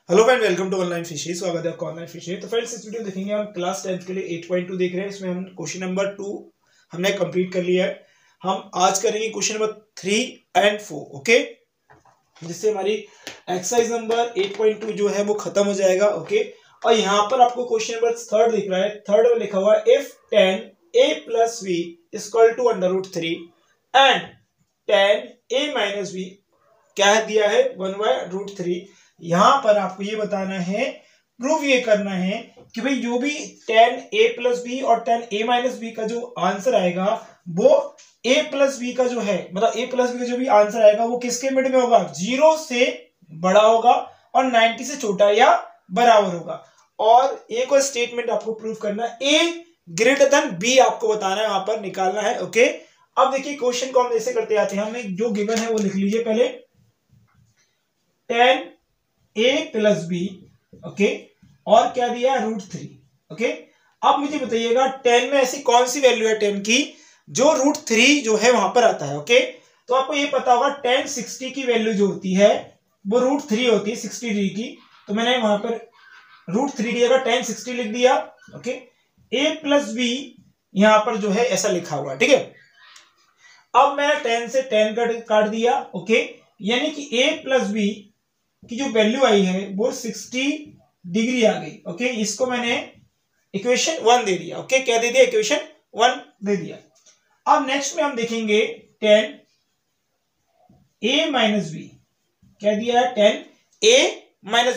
Hello friend, welcome to online fishery. स्वागत है आपका ऑनलाइन फिशरी। तो फ्रेंड्स, इस वीडियो में देखेंगे हम क्लास 10 के लिए 8.2 देख रहे हैं। इसमें हम क्वेश्चन नंबर 2 हमने कंप्लीट कर लिया है। हम आज करेंगे क्वेश्चन नंबर 3 और 4, ओके, जिससे हमारी एक्सरसाइज नंबर 8.2 जो है वो खत्म हो जाएगा, ओके। और यहाँ पर आपको क्वेश्चन नंबर 3 दिख रहा है। थर्ड में लिखा हुआ है if 10a + v = √3 and 10a - v क्या दिया है 1/√3। यहां पर आपको ये बताना है, प्रूव ये करना है कि भाई जो भी 10a + b और 10a - b का जो आंसर आएगा वो a + b का जो है, मतलब a + b का जो भी आंसर आएगा वो किसके मिड में होगा, 0 से बड़ा होगा और 90 से छोटा या बराबर होगा। और एक और स्टेटमेंट आपको प्रूव करना है, a > b आपको बताना है, वहां पर निकालना है, ओके। अब देखिए क्वेश्चन को हम ऐसे करते आते हैं। हमें जो गिवन है वो लिख लीजिए पहले, 10a + b, ओके, और क्या दिया √3, ओके। अब मुझे बताइएगा 10 में ऐसी कौन सी वैल्यू है 10 की जो √3 जो है वहां पर आता है, ओके। तो आपको ये पता होगा 10 60 की वैल्यू जो होती है वो √3 होती है 60 डिग्री की। तो मैंने वहां पर √3 की जगह 10 60 लिख दिया, ओके। a + b यहां पर जो है ऐसा लिखा हुआ है, ठीक है। अब मैंने 10 से 10 काट दिया, ओके, यानी कि a + b की जो वैल्यू आई है वो 60 डिग्री आ गई, ओके। इसको मैंने इक्वेशन 1 दे दिया, ओके। क्या दे दिया, इक्वेशन 1 दे दिया। अब नेक्स्ट में हम देखेंगे 10a - b क्या दिया है, 10a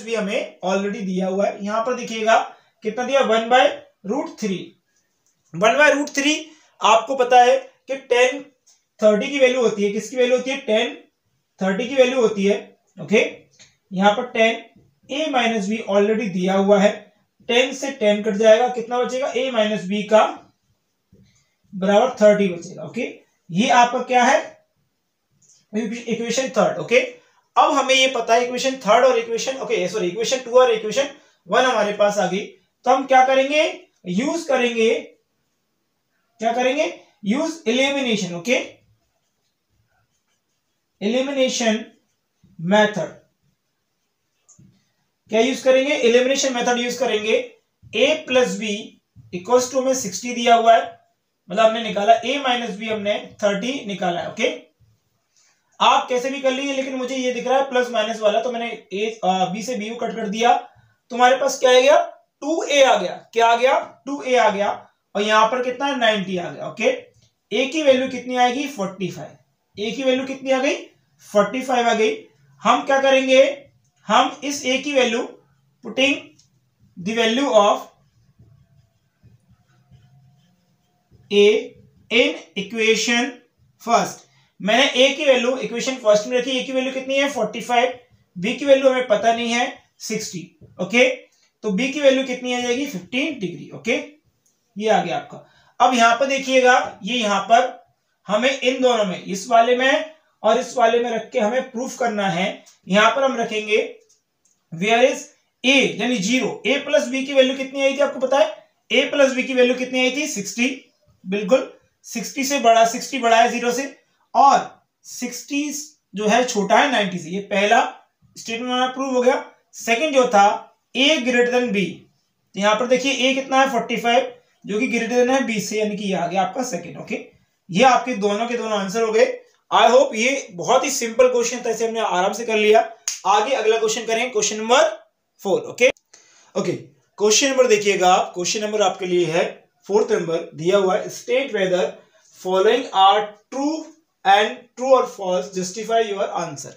- b हमें ऑलरेडी दिया हुआ है। यहां पर देखिएगा कितना दिया, 1/√3। 1/√3 आपको पता है कि 10 30 की वैल्यू होती है, किसकी वैल्यू होती है, 10 30 की वैल्यू होती है, ओके। यहां पर 10a - b ऑलरेडी दिया हुआ है। 10 से 10 कट जाएगा, कितना बचेगा, a - b का बराबर 30 बचेगा, ओके। ये आपका क्या है, इक्वेशन 3, ओके। अब हमें ये पता है इक्वेशन 3 और इक्वेशन, ओके सॉरी, इक्वेशन 2 और इक्वेशन 1 हमारे पास आ गई। तो हम क्या करेंगे, यूज करेंगे, क्या करेंगे, use elimination, okay, elimination method. क्या यूज करेंगे, एलिमिनेशन मेथड यूज करेंगे। a + b = हमें 60 दिया हुआ है, मतलब हमने निकाला a - b हमने 30 निकाला है, ओके। आप कैसे भी कर लीजिए, लेकिन मुझे ये दिख रहा है प्लस माइनस वाला, तो मैंने b से b को कट कर दिया। तुम्हारे पास क्या आ गया, 2a आ गया। क्या आ गया, 2a आ गया। और यहां पर कितना है, 90 आ गया, ओके। a की वैल्यू कितनी आएगी, 45। a की वैल्यू कितनी आ गई, 45 आ गई। हम क्या करेंगे, हम इस a की value putting the value of a in equation first. मैंने a की वैल्यू इक्वेशन फर्स्ट में रखी। a की वैल्यू कितनी है, 45। b की वैल्यू हमें पता नहीं है, 60, ओके। तो b की वैल्यू कितनी आ जाएगी, 15 डिग्री, ओके। ये आ गया आपका। अब यहां पर देखिएगा, ये यहां पर हमें इन दोनों में, इस वाले में और इस वाले में रख के हमें प्रूफ करना है। यहां पर हम रखेंगे वेयर इज a यानी 0। a + b की वैल्यू कितनी आई थी आपको पता है, a + b की वैल्यू कितनी आई थी, 60, बिल्कुल 60 से बड़ा, 60 बड़ा है 0 से, और 60 जो है छोटा है 90 से। ये पहला स्टेटमेंट हमारा प्रूव हो गया। सेकंड जो था a > b, यहां पर देखिए a कितना है, 45, जो कि ग्रेटर है b से, यानी कि ये आ गया आपका सेकंड, ओके। ये आपके दोनों के दोनों आंसर हो गए। आई होप ये बहुत ही सिंपल क्वेश्चन था, इसे हमने आराम से कर लिया। आगे अगला क्वेश्चन करेंगे, question number 4, okay. Okay, question number देखिएगा आप, क्वेश्चन नंबर आपके लिए है 4th नंबर दिया हुआ है। State whether following are true and true और फॉल्स, जस्टिफाई योर आंसर।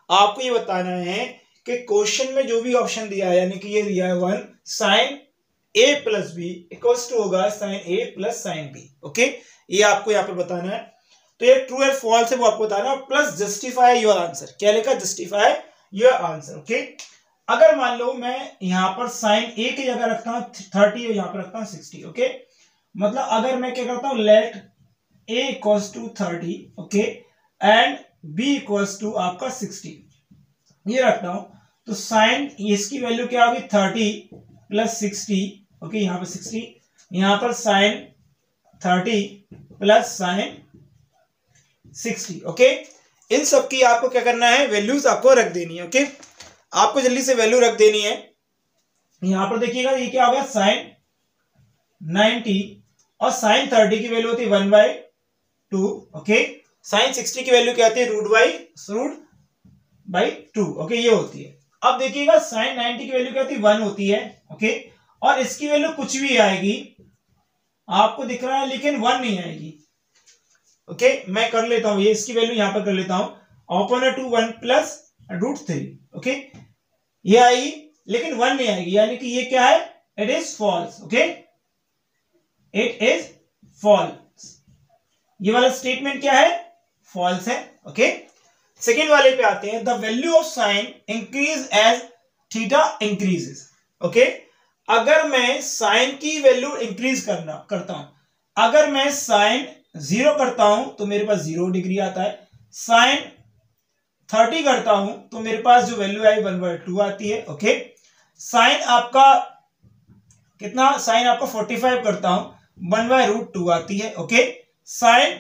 आपको ये बताना है कि क्वेश्चन में जो भी ऑप्शन दिया है, यानी कि ये दिया है 1 sin a + b = होगा sin a + sin b, okay. ये आपको यहाँ पर बताना है। तो ये ट्रू है फॉल्स है वो आपको बताना है, प्लस जस्टिफाई योर आंसर। क्या लिखा, जस्टिफाई योर आंसर, ओके। अगर मान लो मैं यहां पर sin a की जगह रखता हूं 30 और यहां पर रखता हूं 60, ओके। मतलब अगर मैं क्या करता हूं, let a = 30, okay, and b = आपका 60, ये रखता हूं। तो sin इसकी वैल्यू क्या होगी, 30 + 60, ओके। यहां पर 60, यहां पर sin 30 + sin 60, ओके। इन सब की आपको क्या करना है, वैल्यूज आपको रख देनी है, ओके। आपको जल्दी से वैल्यू रख देनी है। यहां पर देखिएगा ये क्या होगा साइन 90 और साइन 30 की वैल्यू होती है 1/2। ओके, साइन 60 की वैल्यू क्या होती है रूट बाई 2। ओके, ये होती है। अब देखिएगा साइन 90 की वैल्यू क्या होती है 1 होती है। ओके, और इसकी वैल्यू कुछ भी आएगी, आपको दिख रहा है, लेकिन 1 नहीं आएगी। ओके, मैं कर लेता हूं ये, इसकी वैल्यू यहां पर कर लेता हूं ओपन टू 1 प्लस √3। ओके, ये आएगी लेकिन 1 नहीं आएगी, यानी कि ये क्या है, it is false. Okay, it is false. ये वाला स्टेटमेंट क्या है, फॉल्स है। ओके, सेकेंड वाले पे आते हैं। The value of sine increase as theta increases. Okay, अगर मैं साइन की वैल्यू इंक्रीज करता हूं, अगर मैं साइन 0 करता हूं तो मेरे पास 0 डिग्री आता है, साइन 30 करता हूं तो मेरे पास जो वैल्यू आई 1/2 आती है। ओके, साइन आपका कितना, साइन आपका 45 करता हूं 1/√2 आती है। ओके, साइन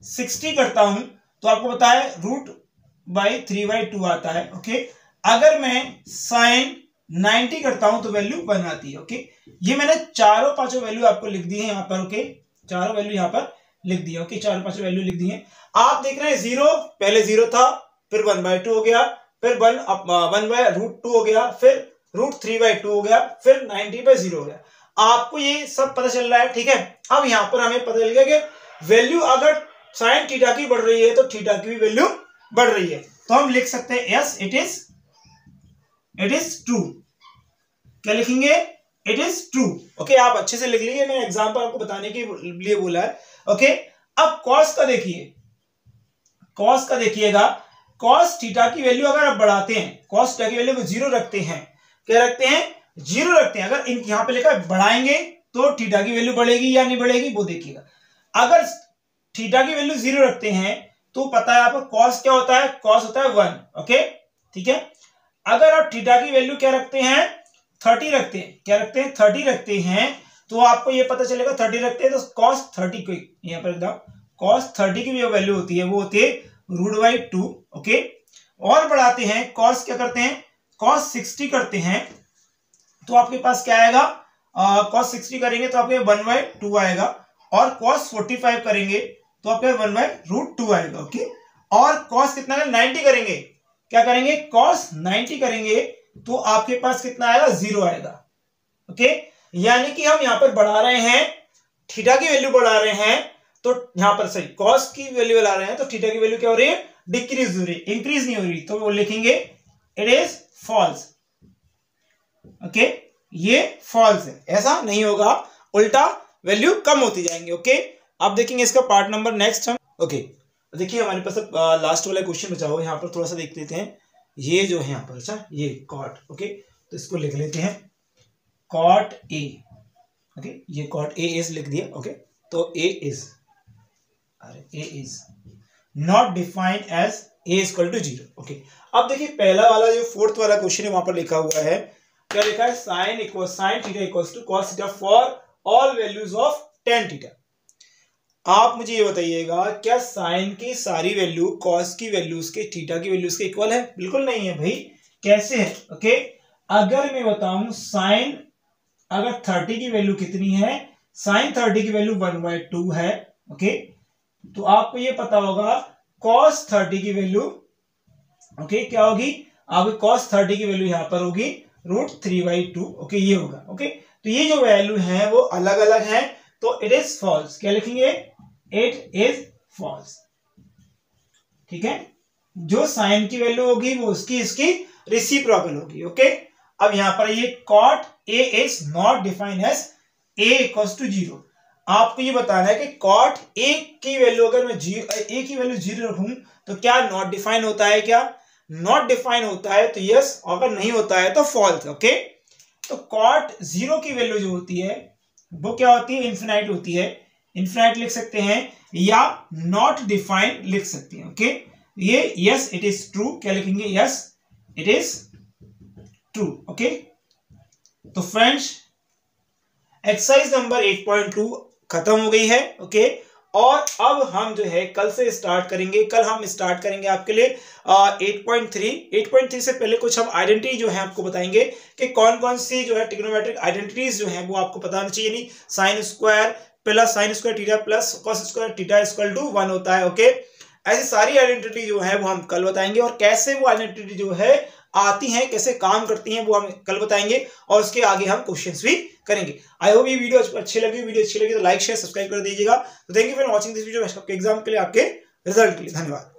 60 करता हूं तो आपको पता है √3/2 आता है। ओके, अगर मैं साइन 90 करता हूं तो वैल्यू 1 आती है। ओके, ये मैंने चारों पांचों वैल्यू आपको लिख दी है यहां पर। ओके, चारों वैल्यू यहां पर लिख दी है। ओके, चारों पांचों वैल्यू लिख दी है। आप देख रहे हैं 0 पहले 0 था, फिर 1/2 हो गया, फिर 1/√2 हो गया, फिर √3/2 हो गया, फिर 90/0 हो गया। आपको ये सब पता चल रहा है, ठीक है। अब यहां पर हमें पता चल गया कि वैल्यू अगर साइन थीटा की बढ़ रही है तो थीटा की भी वैल्यू बढ़ रही है, तो हम लिख सकते हैं यस इट इज ट्रू। क्या लिखेंगे, इट इज ट्रू। ओके, आप अच्छे से लिख लीजिए, मैंने एग्जांपल आपको बताने के लिए बोला है। ओके, अब कॉस का देखिए, कॉस का देखिएगा, कॉस थीटा की वैल्यू अगर आप बढ़ाते हैं, कॉस थीटा की वैल्यू को 0 रखते हैं, क्या रखते हैं, 0 रखते हैं। अगर यहां पे लिखा है बढ़ाएंगे तो थीटा की वैल्यू बढ़ेगी या नहीं बढ़ेगी, वो देखिएगा। अगर थीटा की वैल्यू 0 रखते हैं तो पता है आपको कॉस क्या होता है, कॉस होता है 1। ओके, ठीक है। अगर आप थीटा की वैल्यू क्या रखते हैं, 30 रखते हैं, क्या रखते हैं, 30 रखते हैं, तो आपको ये पता चलेगा 30 रखते हैं तो कॉस 30 को यहां पर एकदम कॉस 30 की जो वैल्यू होती है वो होती है √2। ओके, और बढ़ाते हैं, कॉस क्या करते हैं, कॉस 60 करते हैं तो आपके पास क्या आएगा, कॉस 60 करेंगे तो आपके 1/2 आएगा, और कॉस 45 करेंगे तो आपके 1/√2 आएगा। ओके, और कॉस कितना 90 करेंगे, क्या करेंगे, कॉस 90 करेंगे तो आपके पास कितना आएगा, 0 आएगा। ओके, यानी कि हम यहां पर बढ़ा रहे हैं, थीटा की वैल्यू बढ़ा रहे हैं, तो यहां पर सही कॉस की वैल्यू बढ़ा रहे हैं तो थीटा की वैल्यू क्या हो रही है, डिक्रीज हो रही है, इंक्रीज नहीं हो रही, तो वो लिखेंगे इट इज फॉल्स। ओके, ये फॉल्स है, ऐसा नहीं होगा, उल्टा वैल्यू कम होती जाएंगे। ओके, अब देखेंगे इसका पार्ट नंबर नेक्स्ट हम। ओके, देखिए हमारे पास लास्ट वाला क्वेश्चन बचा हुआ है, यहाँ पर थोड़ा सा देख लेते हैं। ये जो है यहाँ पर, अच्छा ये कॉट। ओके, तो इसको लिख लेते हैं कॉट ए। ओके, ये कॉट ए इज लिख दिया। ओके, तो A is not defined as A equal to 0। Okay, अब देखिए पहला वाला जो फोर्थ वाला क्वेश्चन है वहां पर लिखा हुआ है, क्या लिखा है, sine theta equals to cos theta for all values of tan theta. आप मुझे ये बताइएगा, क्या साइन की सारी वैल्यू कॉस की वैल्यूज के थीटा की वैल्यूज के इक्वल है? बिल्कुल नहीं है भाई, कैसे है। ओके, अगर मैं बताऊं साइन अगर 30 की वैल्यू कितनी है, साइन 30 की वैल्यू 1/2 है। ओके, तो आपको ये पता होगा कॉस 30 की वैल्यू, ओके क्या होगी, आपकी कॉस 30 की वैल्यू यहां पर होगी √3/2। ओके, ये होगा। ओके, तो ये जो वैल्यू है वो अलग अलग है, तो इट इज फॉल्स। क्या लिखेंगे, इट इज फॉल्स। ठीक है, जो साइन की वैल्यू होगी वो उसकी इसकी रेसिप्रोकल होगी। ओके, अब यहां पर ये cot A is not defined as A equals to 0। आपको ये बताना है कि कॉट ए की वैल्यू अगर मैं ए की वैल्यू 0 रखूं तो क्या नॉट डिफाइन होता है, क्या नॉट डिफाइन होता है तो यस, अगर नहीं होता है तो फॉल्स। ओके, तो कॉट 0 की वैल्यू जो होती है वो क्या होती है, इन्फिनाइट होती है। इन्फिनाइट लिख सकते हैं या नॉट डिफाइंड लिख सकते हैं। ओके, ये यस इट इज ट्रू, क्या लिखेंगे, yes it is true. Okay, तो फ्रेंड्स एक्सरसाइज नंबर 8.2 खत्म हो गई है। ओके, और अब हम जो है कल से स्टार्ट करेंगे। कल हम स्टार्ट करेंगे आपके लिए 8.3 से पहले कुछ हम आइडेंटिटी जो है आपको बताएंगे कि कौन कौन सी जो है ट्रिग्नोमेट्रिक आइडेंटिटीज जो है वो आपको पता होना चाहिए। यानी sine square plus sine square theta plus cos square theta equal to 1 होता है। ओके, ऐसी सारी आइडेंटिटी जो है वो हम कल बताएंगे और कैसे वो आइडेंटिटी जो है आती हैं, कैसे काम करती हैं, वो हम कल बताएंगे और उसके आगे हम क्वेश्चंस भी करेंगे। आई होप ये वीडियो अच्छी लगी तो लाइक शेयर सब्सक्राइब कर दीजिएगा। तो thank you for watching this video. आपके एग्जाम के लिए, आपके रिजल्ट के लिए धन्यवाद।